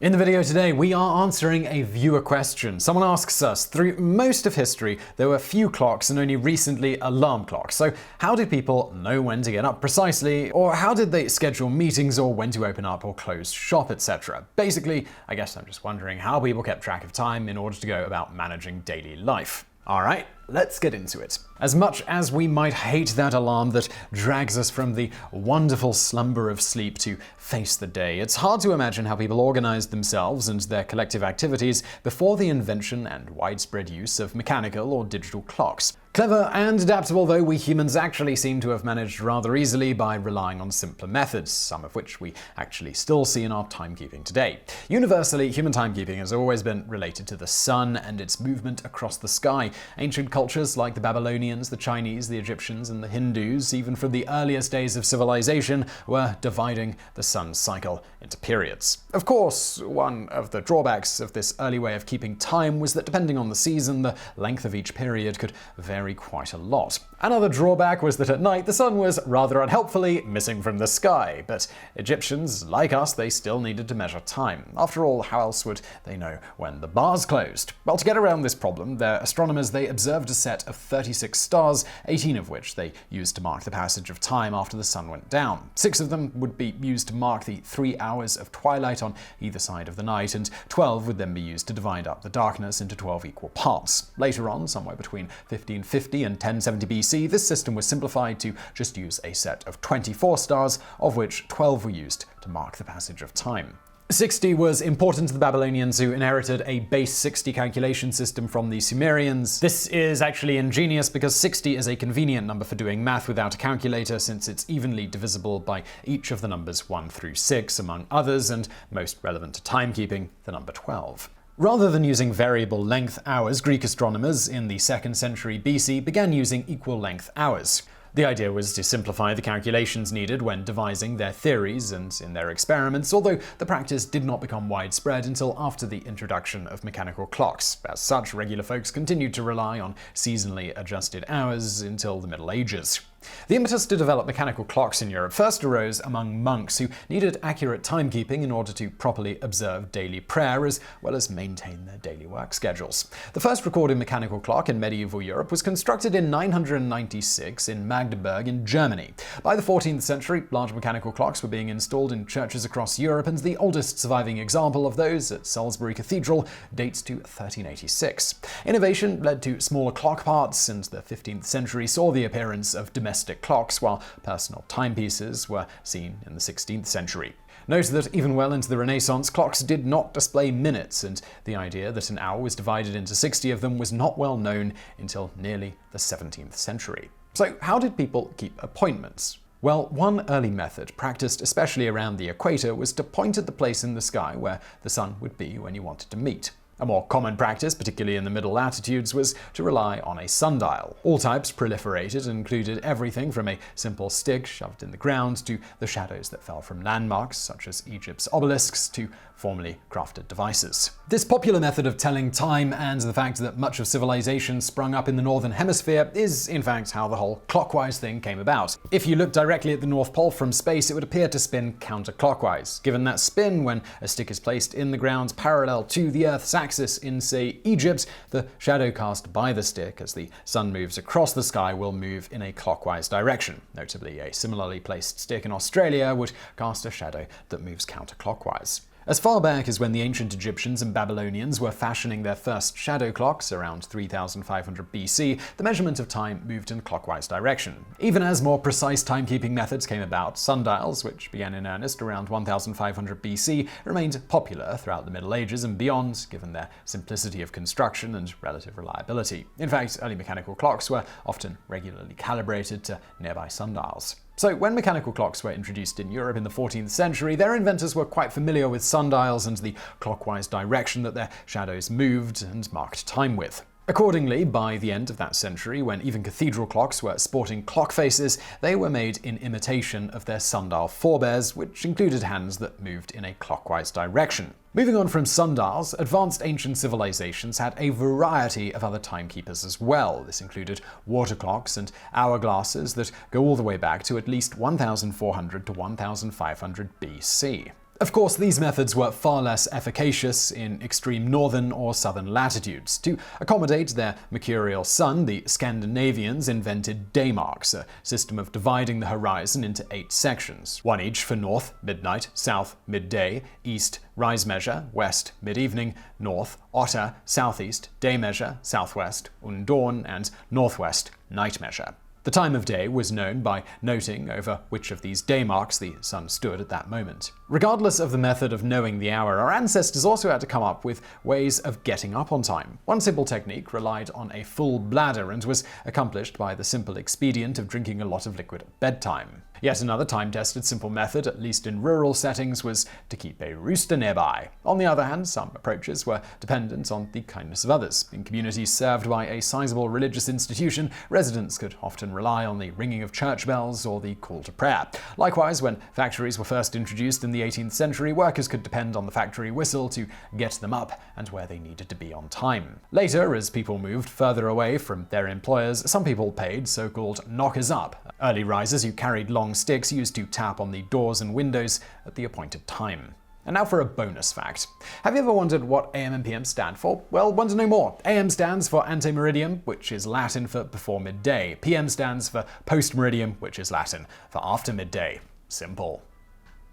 In the video today, we are answering a viewer question. Someone asks us, through most of history, there were few clocks and only recently alarm clocks. So how did people know when to get up precisely? Or how did they schedule meetings or when to open up or close shop, etc.? Basically, I guess I'm just wondering how people kept track of time in order to go about managing daily life. Alright, let's get into it. As much as we might hate that alarm that drags us from the wonderful slumber of sleep to face the day, it's hard to imagine how people organized themselves and their collective activities before the invention and widespread use of mechanical or digital clocks. Clever and adaptable though, we humans actually seem to have managed rather easily by relying on simpler methods, some of which we actually still see in our timekeeping today. Universally, human timekeeping has always been related to the sun and its movement across the sky. Ancient cultures like the Babylonians, the Chinese, the Egyptians, and the Hindus, even from the earliest days of civilization, were dividing the sun's cycle into periods. Of course, one of the drawbacks of this early way of keeping time was that depending on the season, the length of each period could vary quite a lot. Another drawback was that at night the sun was rather unhelpfully missing from the sky, but Egyptians, like us, they still needed to measure time. After all, how else would they know when the bars closed? Well, to get around this problem, their astronomers they observed a set of 36 stars, 18 of which they used to mark the passage of time after the sun went down. 6 of them would be used to mark the 3 hours of twilight on either side of the night, and 12 would then be used to divide up the darkness into 12 equal parts. Later on, somewhere between 1550 and 1070 BC, this system was simplified to just use a set of 24 stars, of which 12 were used to mark the passage of time. 60 was important to the Babylonians, who inherited a base 60 calculation system from the Sumerians. This is actually ingenious because 60 is a convenient number for doing math without a calculator, since it's evenly divisible by each of the numbers 1 through 6, among others, and most relevant to timekeeping, the number 12. Rather than using variable length hours, Greek astronomers in the 2nd century BC began using equal length hours. The idea was to simplify the calculations needed when devising their theories and in their experiments, although the practice did not become widespread until after the introduction of mechanical clocks. As such, regular folks continued to rely on seasonally adjusted hours until the Middle Ages. The impetus to develop mechanical clocks in Europe first arose among monks who needed accurate timekeeping in order to properly observe daily prayer as well as maintain their daily work schedules. The first recorded mechanical clock in medieval Europe was constructed in 996 in Magdeburg in Germany. By the 14th century, large mechanical clocks were being installed in churches across Europe, and the oldest surviving example of those at Salisbury Cathedral dates to 1386. Innovation led to smaller clock parts, and the 15th century saw the appearance of domestic clocks, while personal timepieces were seen in the 16th century. Note that even well into the Renaissance, clocks did not display minutes, and the idea that an hour was divided into 60 of them was not well known until nearly the 17th century. So how did people keep appointments? Well, one early method, practiced especially around the equator, was to point at the place in the sky where the sun would be when you wanted to meet. A more common practice, particularly in the middle latitudes, was to rely on a sundial. All types proliferated and included everything from a simple stick shoved in the ground to the shadows that fell from landmarks, such as Egypt's obelisks, to formally crafted devices. This popular method of telling time, and the fact that much of civilization sprung up in the northern hemisphere, is in fact how the whole clockwise thing came about. If you look directly at the North Pole from space, it would appear to spin counterclockwise. Given that spin, when a stick is placed in the ground parallel to the Earth's axis in, say, Egypt, the shadow cast by the stick as the sun moves across the sky will move in a clockwise direction. Notably, a similarly placed stick in Australia would cast a shadow that moves counterclockwise. As far back as when the ancient Egyptians and Babylonians were fashioning their first shadow clocks around 3500 BC, the measurement of time moved in a clockwise direction. Even as more precise timekeeping methods came about, sundials, which began in earnest around 1500 BC, remained popular throughout the Middle Ages and beyond, given their simplicity of construction and relative reliability. In fact, early mechanical clocks were often regularly calibrated to nearby sundials. So when mechanical clocks were introduced in Europe in the 14th century, their inventors were quite familiar with sundials and the clockwise direction that their shadows moved and marked time with. Accordingly, by the end of that century, when even cathedral clocks were sporting clock faces, they were made in imitation of their sundial forebears, which included hands that moved in a clockwise direction. Moving on from sundials, advanced ancient civilizations had a variety of other timekeepers as well. This included water clocks and hourglasses that go all the way back to at least 1400 to 1500 BC. Of course, these methods were far less efficacious in extreme northern or southern latitudes. To accommodate their mercurial sun, the Scandinavians invented day marks, a system of dividing the horizon into 8 sections, one each for north, midnight, south, midday, east, rise measure, west, mid-evening, north, otter, southeast, day measure, southwest, undawn, and northwest, night measure. The time of day was known by noting over which of these day marks the sun stood at that moment. Regardless of the method of knowing the hour, our ancestors also had to come up with ways of getting up on time. One simple technique relied on a full bladder and was accomplished by the simple expedient of drinking a lot of liquid at bedtime. Yet another time-tested simple method, at least in rural settings, was to keep a rooster nearby. On the other hand, some approaches were dependent on the kindness of others. In communities served by a sizable religious institution, residents could often rely on the ringing of church bells or the call to prayer. Likewise, when factories were first introduced in the 18th century, workers could depend on the factory whistle to get them up and where they needed to be on time. Later, as people moved further away from their employers, some people paid so-called knockers-up, early risers who carried long sticks used to tap on the doors and windows at the appointed time. And now for a bonus fact. Have you ever wondered what AM and PM stand for? Well, want to know more? AM stands for ante-meridiem, which is Latin for before midday. PM stands for post-meridiem, which is Latin for after midday. Simple.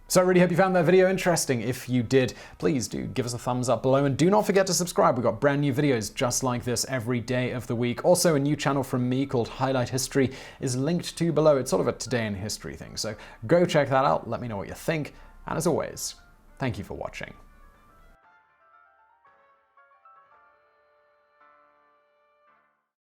So I really hope you found that video interesting. If you did, please do give us a thumbs up below, and do not forget to subscribe. We've got brand new videos just like this every day of the week. Also, a new channel from me called Highlight History is linked to below. It's sort of a today in history thing, so go check that out. Let me know what you think. And as always, thank you for watching.